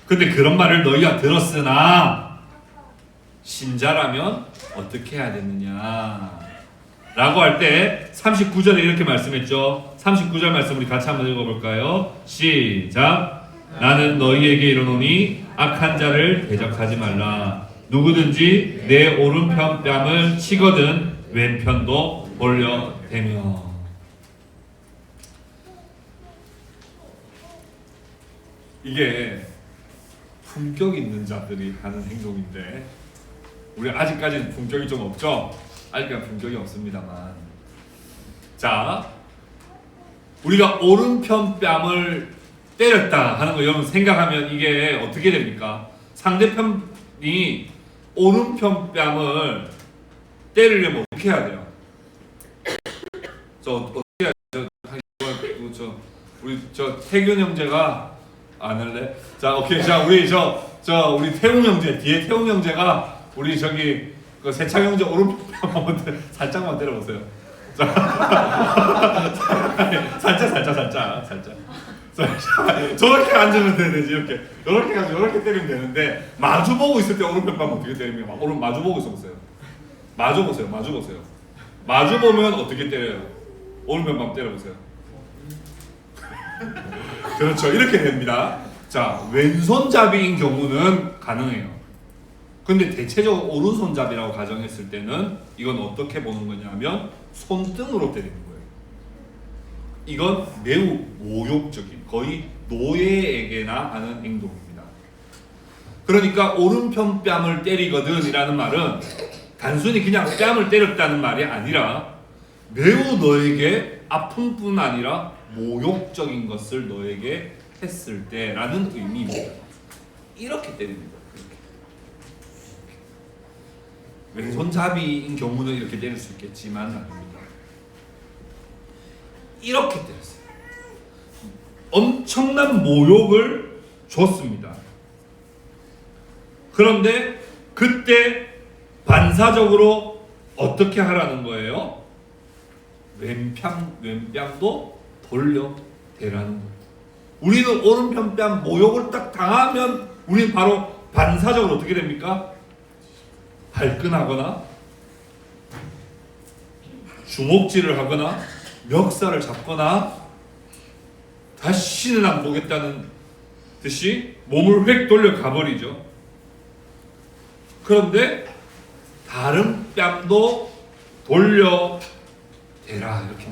근데 그런 말을 너희가 들었으나 신자라면 어떻게 해야 되느냐 라고 할 때 39절에 이렇게 말씀했죠. 39절 말씀 우리 같이 한번 읽어볼까요? 시작. 나는 너희에게 이르노니 악한 자를 대적하지 말라. 누구든지 내 오른편 뺨을 치거든 왼편도 올려대며. 이게 품격 있는 자들이 하는 행동인데 우리 아직까지는 품격이 좀 없죠? 아직까지 품격이 없습니다만 자 우리가 오른편 뺨을 때렸다 하는 거 여러분 생각하면 이게 어떻게 됩니까? 상대편이 오른편 뺨을 때리려면 어떻게 해야 돼요? 저 어떻게 해야 돼요? 우리 태균 형제가 안 할래? 자 오케이 자 우리 우리 태웅 형제 뒤에 태웅 형제가 우리 저기 그 세창 형제 오른편 뺨 한번 살짝만 때려보세요. 자 살짝. 저렇게 앉으면 되지 이렇게 가지고 이렇게 때리면 되는데 마주 보고 있을 때 오른편 뺨 어떻게 때리면 막 오른 마주 보고 있어 보세요. 마주 보세요. 마주 보면 어떻게 때려요? 오른편 뺨 때려보세요. 그렇죠. 이렇게 됩니다. 자 왼손잡이인 경우는 가능해요. 근데 대체적으로 오른손잡이라고 가정했을 때는 이건 어떻게 보는 거냐면 손등으로 때리는 거예요. 이건 매우 모욕적인 거의 노예에게나 하는 행동입니다. 그러니까 오른편 뺨을 때리거든 이라는 말은 단순히 그냥 뺨을 때렸다는 말이 아니라 매우 너에게 아픈 뿐 아니라 모욕적인 것을 너에게 했을 때라는 의미입니다. 이렇게 때립니다. 왼손잡이인 경우는 이렇게 때릴 수 있겠지만 아닙니다. 이렇게 때렸어요. 엄청난 모욕을 줬습니다. 그런데 그때 반사적으로 어떻게 하라는 거예요? 왼뺨도 돌려대라는 거예요. 우리는 오른편 뺨 모욕을 딱 당하면 우리는 바로 반사적으로 어떻게 됩니까? 발끈하거나 주먹질을 하거나 멱살을 잡거나 다시는 안 보겠다는 듯이 몸을 획 돌려 가버리죠. 그런데 다른 뺨도 돌려대라 이렇게.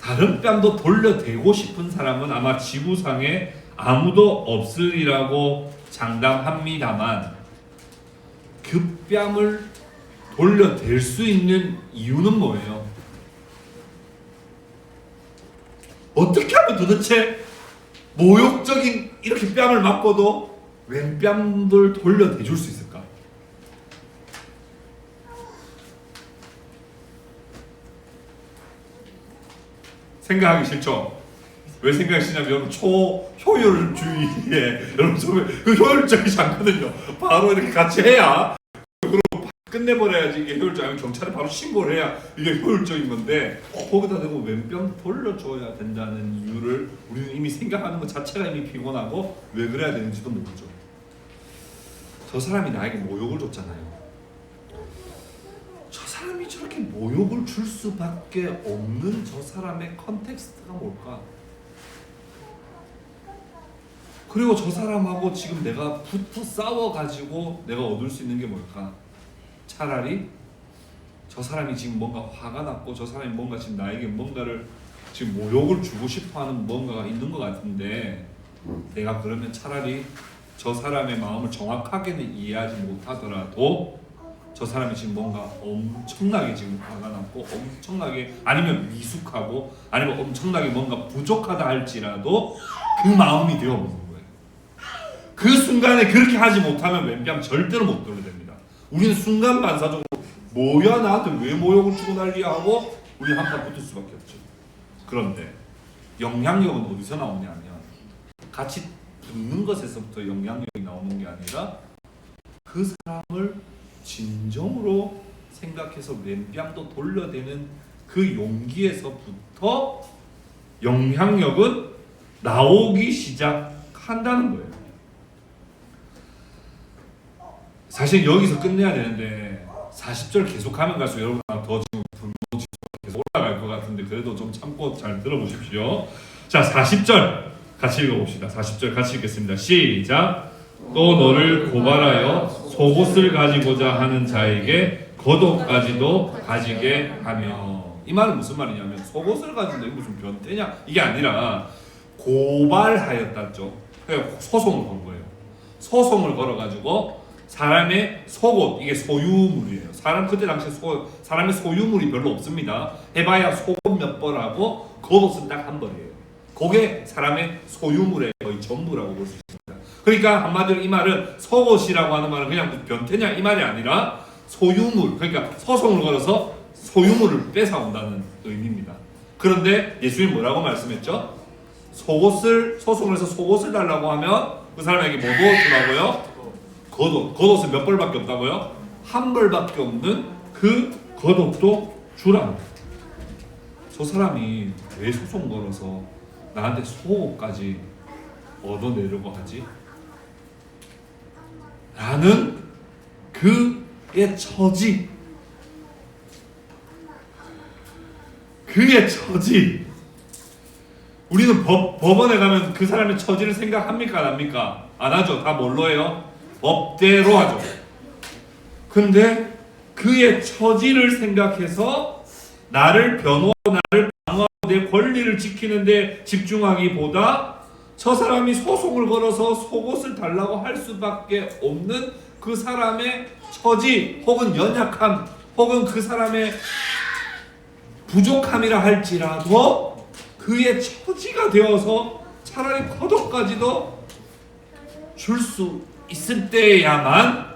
다른 뺨도 돌려대고 싶은 사람은 아마 지구상에 아무도 없으리라고 장담합니다만 그 뺨을 돌려댈 수 있는 이유는 뭐예요? 어떻게 하면 도대체 모욕적인 이렇게 뺨을 맞고도 왼뺨을 돌려대줄 수 있을까? 생각하기 싫죠? 왜 생각이 싫냐면 여러분 초효율주의에 여러분 그 효율적이지 않거든요. 바로 이렇게 같이 해야 끝내버려야지 이게 효율적. 아니면 경찰에 바로 신고를 해야 이게 효율적인 건데 거기다 대고 왼뺨 돌려줘야 된다는 이유를 우리는 이미 생각하는 것 자체가 이미 피곤하고 왜 그래야 되는지도 모르죠. 저 사람이 나에게 모욕을 줬잖아요. 저 사람이 저렇게 모욕을 줄 수밖에 없는 저 사람의 컨텍스트가 뭘까? 그리고 저 사람하고 지금 내가 붙어 싸워가지고 내가 얻을 수 있는 게 뭘까? 차라리 저 사람이 지금 뭔가 화가 났고 저 사람이 뭔가 지금 나에게 뭔가를 지금 모욕을 주고 싶어하는 뭔가가 있는 것 같은데 내가 그러면 차라리 저 사람의 마음을 정확하게는 이해하지 못하더라도 저 사람이 지금 뭔가 엄청나게 지금 화가 났고 엄청나게 아니면 미숙하고 아니면 엄청나게 뭔가 부족하다 할지라도 그 마음이 되어보는 거예요. 그 순간에 그렇게 하지 못하면 왼뺨 절대로 못 돌려댑니다. 우리는 순간 반사적으로 뭐야 나한테 왜 모욕을 주고 난리야 하고 우리 한판 붙을 수밖에 없죠. 그런데 영향력은 어디서 나오냐면 같이 붙는 것에서부터 영향력이 나오는 게 아니라 그 사람을 진정으로 생각해서 왼뺨도 돌려대는 그 용기에서부터 영향력은 나오기 시작한다는 거예요. 사실 여기서 끝내야 되는데 40절 계속하면 갈수록 여러분 더 지금 분노 지수가 계속 올라갈 것 같은데 그래도 좀 참고 잘 들어보십시오. 자, 40절 같이 읽어봅시다. 40절 같이 읽겠습니다. 시작. 또 너를 고발하여 속옷을 가지고자 하는 자에게 겉옷까지도 가지게 하며. 이 말은 무슨 말이냐면 속옷을 가진다 이게 무슨 변태냐 이게 아니라 고발하였다죠. 그러니까 소송을 건 거예요. 소송을 걸어가지고 사람의 속옷, 이게 소유물이에요. 사람 그때 당시에 사람의 소유물이 별로 없습니다. 해봐야 속옷 몇 벌하고 겉옷은 딱 한 벌이에요. 그게 사람의 소유물의 거의 전부라고 볼 수 있습니다. 그러니까 한마디로 이 말은 속옷이라고 하는 말은 그냥 변태냐 이 말이 아니라 소유물, 그러니까 소송을 걸어서 소유물을 뺏어온다는 의미입니다. 그런데 예수님 뭐라고 말씀했죠? 소송을 해서 속옷을 달라고 하면 그 사람에게 뭐 주라고요? 겉옷은 몇 벌밖에 없다고요? 한 벌밖에 없는 그 겉옷도 주라고. 저 사람이 왜 소송 걸어서 나한테 속옷까지 얻어내려고 하지? 라는 그의 처지. 그의 처지. 우리는 법원에 가면 그 사람의 처지를 생각합니까? 안 합니까? 안 하죠. 다 뭘로 해요? 법대로 하죠. 근데 그의 처지를 생각해서 나를 변호하고 나를 방어하고 내 권리를 지키는데 집중하기보다 저 사람이 소송을 걸어서 속옷을 달라고 할 수밖에 없는 그 사람의 처지 혹은 연약함 혹은 그 사람의 부족함이라 할지라도 그의 처지가 되어서 차라리 겉옷까지도 줄 수 있을 때야만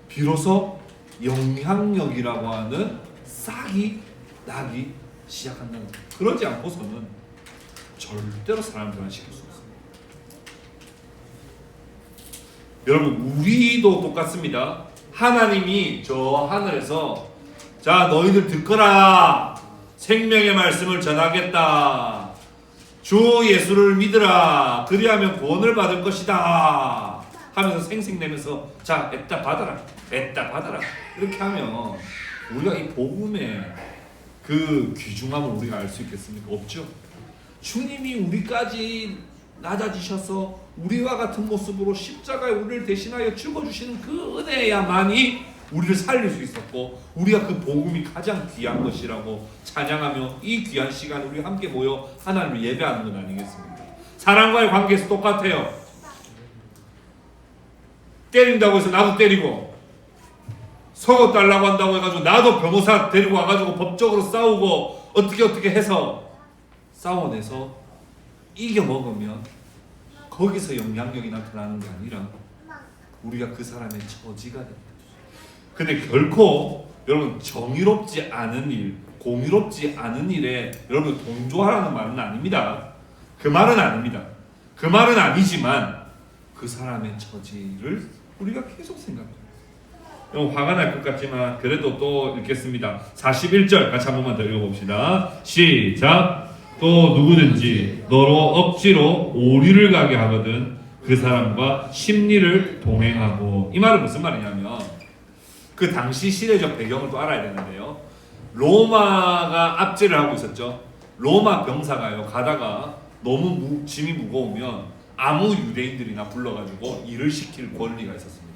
비로소 영향력이라고 하는 싹이 나기 시작한다는 거예요. 그러지 않고서는 절대로 사람을 변화시킬 수 없습니다. 여러분, 우리도 똑같습니다. 하나님이 저 하늘에서 자, 너희들 듣거라. 생명의 말씀을 전하겠다. 주 예수를 믿으라. 그리하면 구원을 받을 것이다. 하면서 생색내면서 자, 애따 받아라. 애따 받아라. 이렇게 하면 우리가 이 복음의 그 귀중함을 우리가 알 수 있겠습니까? 없죠. 주님이 우리까지 낮아지셔서 우리와 같은 모습으로 십자가에 우리를 대신하여 죽어주시는 그 은혜야만이 우리를 살릴 수 있었고, 우리가 그 복음이 가장 귀한 것이라고 찬양하며 이 귀한 시간 우리 함께 모여 하나님을 예배하는 건 아니겠습니까? 사람과의 관계에서 똑같아요. 때린다고 해서 나도 때리고, 속어달라고 한다고 해가지고 나도 변호사 데리고 와가지고 법적으로 싸우고 어떻게 해서 싸워내서 이겨먹으면 거기서 영향력이 나타나는 게 아니라 우리가 그 사람의 처지가 된다. 근데 결코 여러분 정의롭지 않은 일, 공의롭지 않은 일에 여러분 동조하라는 말은 아닙니다. 그 말은 아닙니다. 그 말은 아니지만 그 사람의 처지를 우리가 계속 생각합니다. 화가 날 것 같지만 그래도 또 읽겠습니다. 41절 같이 한 번만 더 읽어봅시다. 시작. 또 누구든지 너로 억지로 오리를 가게 하거든 그 사람과 심리를 동행하고. 이 말은 무슨 말이냐면 그 당시 시대적 배경을 또 알아야 되는데요. 로마가 압제를 하고 있었죠. 로마 병사가요 가다가 너무 짐이 무거우면 아무 유대인들이나 불러가지고 일을 시킬 권리가 있었습니다.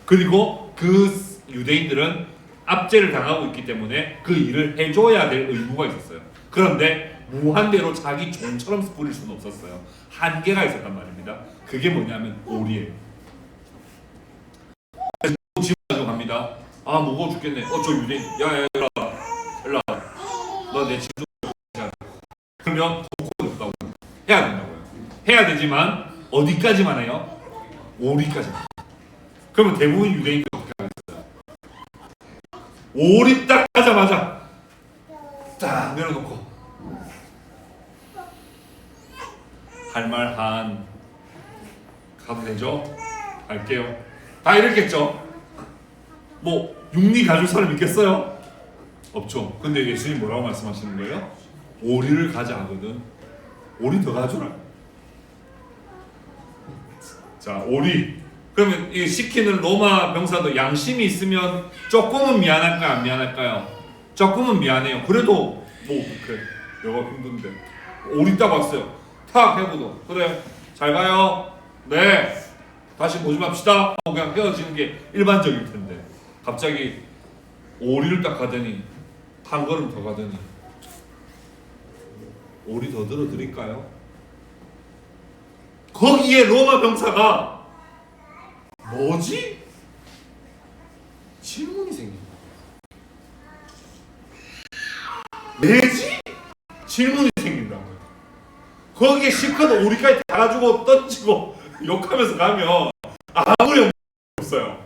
그리고 그 유대인들은 압제를 당하고 있기 때문에 그 일을 해줘야 될 의무가 있었어요. 그런데 무한대로 자기 종처럼 부릴 수는 없었어요. 한계가 있었단 말입니다. 그게 뭐냐면 오리예요. 짐 가지고 갑니다. 아 무거워 죽겠네. 저 유대인 야야 일로 와. 너 내 짐 좀 그러면 더 해야 된다고요. 해야 되지만 어디까지만 해요? 오리까지만. 그러면 대부분 유대인들이 어떻게 하겠어요? 오리 딱 하자마자 딱 내려놓고 할말한 가도 되죠? 갈게요. 다 이랬겠죠? 뭐 육리 가줄 사람 있겠어요? 없죠. 근데 예수님 뭐라고 말씀하시는 거예요? 오리를 가자 하거든. 오리 더 가주라. 자, 오리. 그러면 이 시키는 로마 병사도 양심이 있으면 조금은 미안할까요? 안 미안할까요? 조금은 미안해요. 그래도 뭐 그래 내가 힘든데 오리 딱 왔어요. 탁 해보도 그래 잘 가요. 네 다시 보지 맙시다. 그냥 헤어지는 게 일반적일 텐데 갑자기 오리를 딱 가더니 한 걸음 더 가더니 오리 더 들어드릴까요? 거기에 로마 병사가 뭐지? 질문이 생긴다. 왜지? 질문이 생긴다고요. 거기에 실컷 오리까지 다 가지고 던지고 욕하면서 가면 아무리 없어요.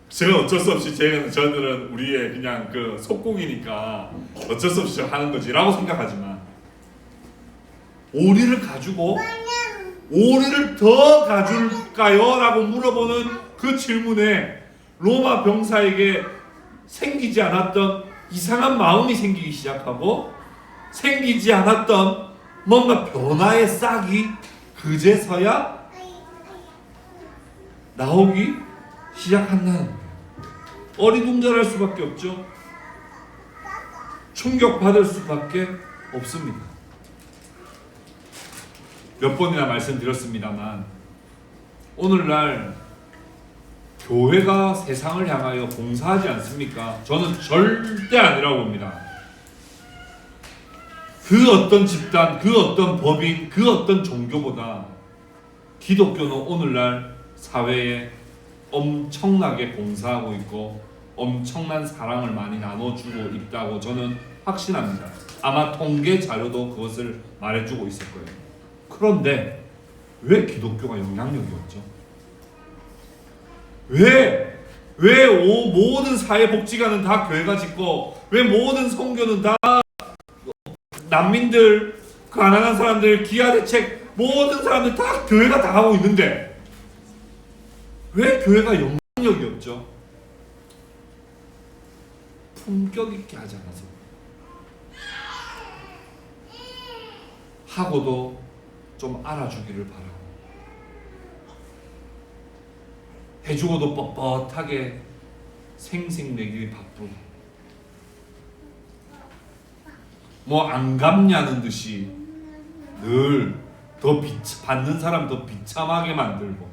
제가 어쩔 수 없이 저들은 우리의 그냥 그 속국이니까 어쩔 수 없이 하는 거지라고 생각하지만 오리를 가지고 오리를 더 가줄까요? 라고 물어보는 그 질문에 로마 병사에게 생기지 않았던 이상한 마음이 생기기 시작하고 생기지 않았던 뭔가 변화의 싹이 그제서야 나오기 시작한다는 거예요. 어리둥절할 수밖에 없죠. 충격받을 수밖에 없습니다. 몇 번이나 말씀드렸습니다만 오늘날 교회가 세상을 향하여 봉사하지 않습니까? 저는 절대 아니라고 봅니다. 그 어떤 집단, 그 어떤 법인, 그 어떤 종교보다 기독교는 오늘날 사회에 엄청나게 봉사하고 있고 엄청난 사랑을 많이 나눠주고 있다고 저는 확신합니다. 아마 통계 자료도 그것을 말해주고 있을 거예요. 그런데 왜 기독교가 영향력이 없죠? 왜 모든 사회복지관은 다 교회가 짓고 왜 모든 선교는 다 난민들, 가난한 사람들, 기아 대책 모든 사람들 다 교회가 다 하고 있는데 왜 교회가 영향력이 없죠? 품격 있게 하지 않아서. 하고도 좀 알아주기를 바라고, 해주고도 뻣뻣하게 생색내기 바쁘고, 뭐 안 갚냐는 듯이 늘 더 받는 사람 더 비참하게 만들고,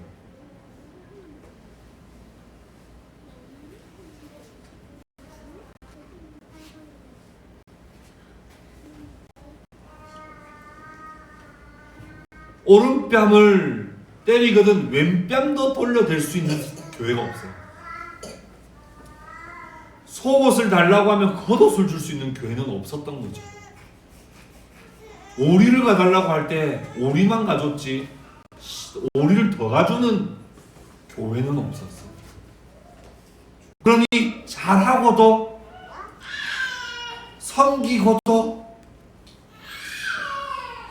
오른뺨을 때리거든 왼뺨도 돌려댈 수 있는 교회가 없어요. 속옷을 달라고 하면 겉옷을 줄 수 있는 교회는 없었던 거죠. 오리를 가달라고 할 때 오리만 가줬지 오리를 더 가주는 교회는 없었어. 그러니 잘하고도 섬기고도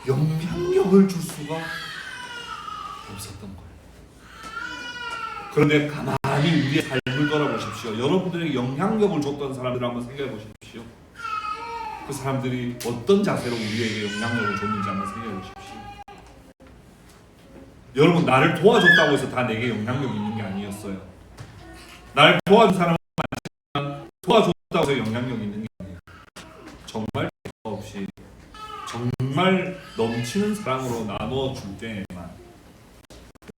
영향력을 줄 수가 없었던 거예요. 그런데 가만히 우리의 삶을 돌아보십시오. 여러분들에게 영향력을 줬던 사람들을 한번 생각해 보십시오. 그 사람들이 어떤 자세로 우리에게 영향력을 줬는지 한번 생각해 보십시오. 여러분, 나를 도와줬다고 해서 다 내게 영향력이 있는 게 아니었어요. 나를 도와준 사람은 많지만 도와줬다고 해서 영향력이 있는 게 아니에요. 정말 대가 없이 정말 넘치는 사랑으로 나눠줄 때만,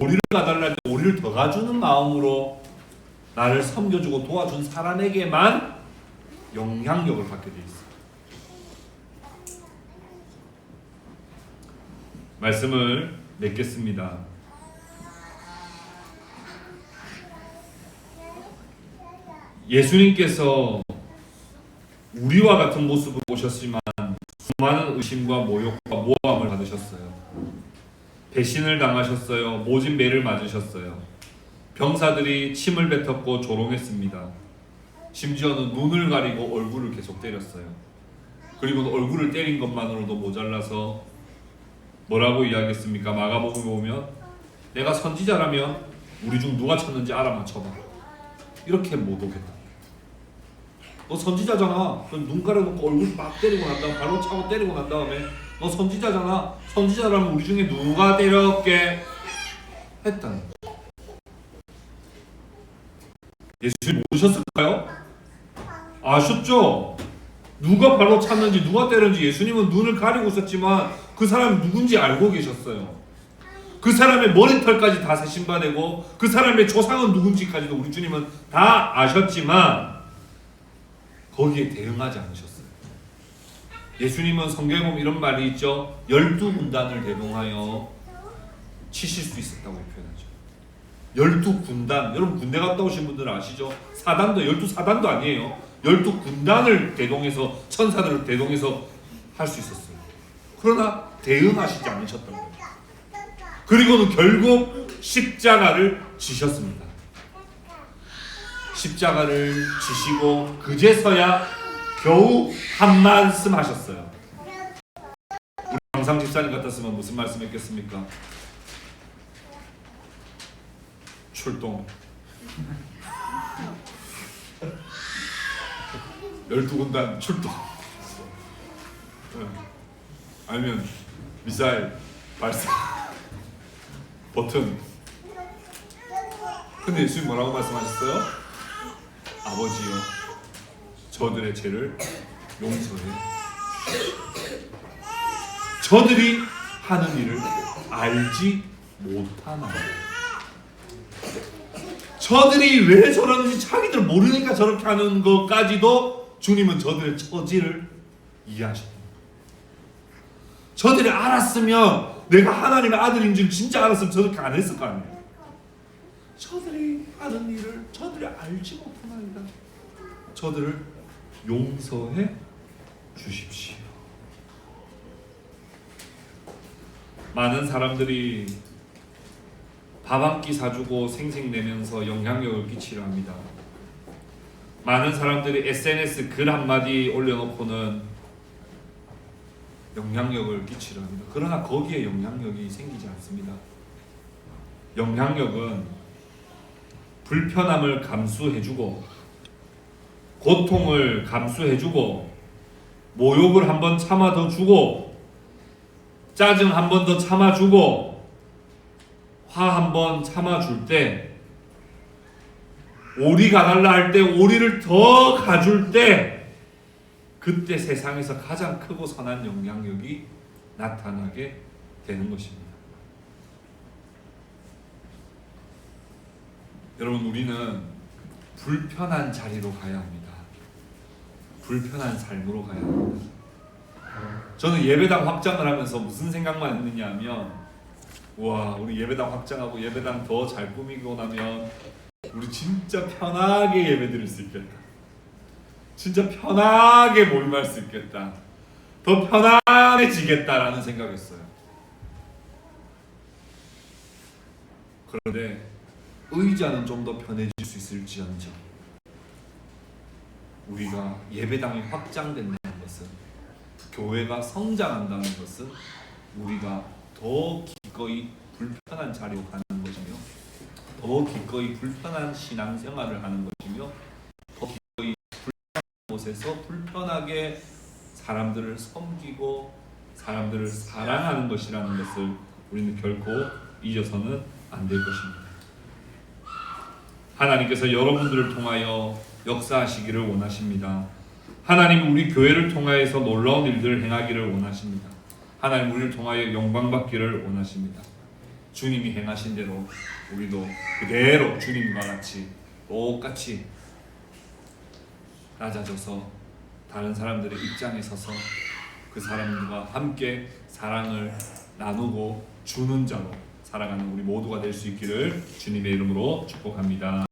오리를 가달라 할 때 오리를 더 가주는 마음으로 나를 섬겨주고 도와준 사람에게만 영향력을 받게 돼 있어요. 말씀을 맺겠습니다. 예수님께서 우리와 같은 모습을 보셨지만 수많은 의심과 모욕과 모함을 받으셨어요. 배신을 당하셨어요. 모진 매를 맞으셨어요. 병사들이 침을 뱉었고 조롱했습니다. 심지어는 눈을 가리고 얼굴을 계속 때렸어요. 그리고 얼굴을 때린 것만으로도 모자라서 뭐라고 이야기했습니까? 마가복음에 보면 내가 선지자라면 우리 중 누가 쳤는지 알아맞혀봐. 이렇게 모독했다. 너 선지자잖아. 눈 가려놓고 얼굴 막 때리고 난 다음에 발로 차고 때리고 난 다음에 너 선지자잖아. 선지자라면 우리 중에 누가 때렸게 했다는 거죠. 예수님 모르셨을까요? 아셨죠? 누가 발로 찼는지 누가 때렸는지 예수님은 눈을 가리고 있었지만 그 사람이 누군지 알고 계셨어요. 그 사람의 머리털까지 다 세신바되고 그 사람의 조상은 누군지까지도 우리 주님은 다 아셨지만 거기에 대응하지 않으셨어요. 예수님은 성경에 보면 이런 말이 있죠. 12군단을 대동하여 치실 수 있었다고 표현하죠. 12군단, 여러분 군대 갔다 오신 분들은 아시죠? 사단도 12사단도 아니에요. 12군단을 대동해서, 천사들을 대동해서 할 수 있었어요. 그러나 대응하시지 않으셨던 거예요. 그리고는 결국 십자가를 지셨습니다. 십자가를 지시고 그제서야 겨우 한 말씀 하셨어요. 우리 강상 집사님 같았으면 무슨 말씀 했겠습니까? 출동. 12군단 출동. 아니면 미사일 발사 버튼. 근데 예수님 뭐라고 말씀하셨어요? 아버지여, 저들의 죄를 용서해. 저들이 하는 일을 알지 못하나. 저들이 왜 저러는지 자기들 모르니까 저렇게 하는 것까지도 주님은 저들의 처지를 이해하셨다. 저들이 알았으면, 내가 하나님의 아들인 줄 진짜 알았으면 저렇게 안 했을 거 아니에요. 저들이 하는 일을 저들이 알지 못하나이다. 저들을 용서해 주십시오. 많은 사람들이 밥 한 끼 사주고 생색내면서 영향력을 끼치려 합니다. 많은 사람들이 SNS 글 한마디 올려놓고는 영향력을 끼치려 합니다. 그러나 거기에 영향력이 생기지 않습니다. 영향력은 불편함을 감수해주고 고통을 감수해주고 모욕을 한 번 참아더 주고 짜증 한 번 더 참아주고 화 한 번 참아줄 때 오리 가달라 할 때 오리를 더 가줄 때 그때 세상에서 가장 크고 선한 영향력이 나타나게 되는 것입니다. 여러분, 우리는 불편한 자리로 가야 합니다. 불편한 삶으로 가야 합니다. 저는 예배당 확장을 하면서 무슨 생각만 했느냐 하면, 와, 우리 예배당 확장하고 예배당 더 잘 꾸미고 나면 우리 진짜 편하게 예배 드릴 수 있겠다. 진짜 편하게 모임할 수 있겠다. 더 편안해지겠다라는 생각했어요. 그런데 의자는 좀 더 편해질 수 있을지언정 우리가 예배당이 확장된다는 것은, 교회가 성장한다는 것은 우리가 더 기꺼이 불편한 자리로 가는 것이며 더 기꺼이 불편한 신앙생활을 하는 것이며 더 기꺼이 불편한 곳에서 불편하게 사람들을 섬기고 사람들을 사랑하는 것이라는 것을 우리는 결코 잊어서는 안 될 것입니다. 하나님께서 여러분들을 통하여 역사하시기를 원하십니다. 하나님 우리 교회를 통하여서 놀라운 일들을 행하기를 원하십니다. 하나님 우리를 통하여 영광받기를 원하십니다. 주님이 행하신 대로 우리도 그대로 주님과 같이 똑같이 낮아져서 다른 사람들의 입장에 서서 그 사람들과 함께 사랑을 나누고 주는 자로 살아가는 우리 모두가 될 수 있기를 주님의 이름으로 축복합니다.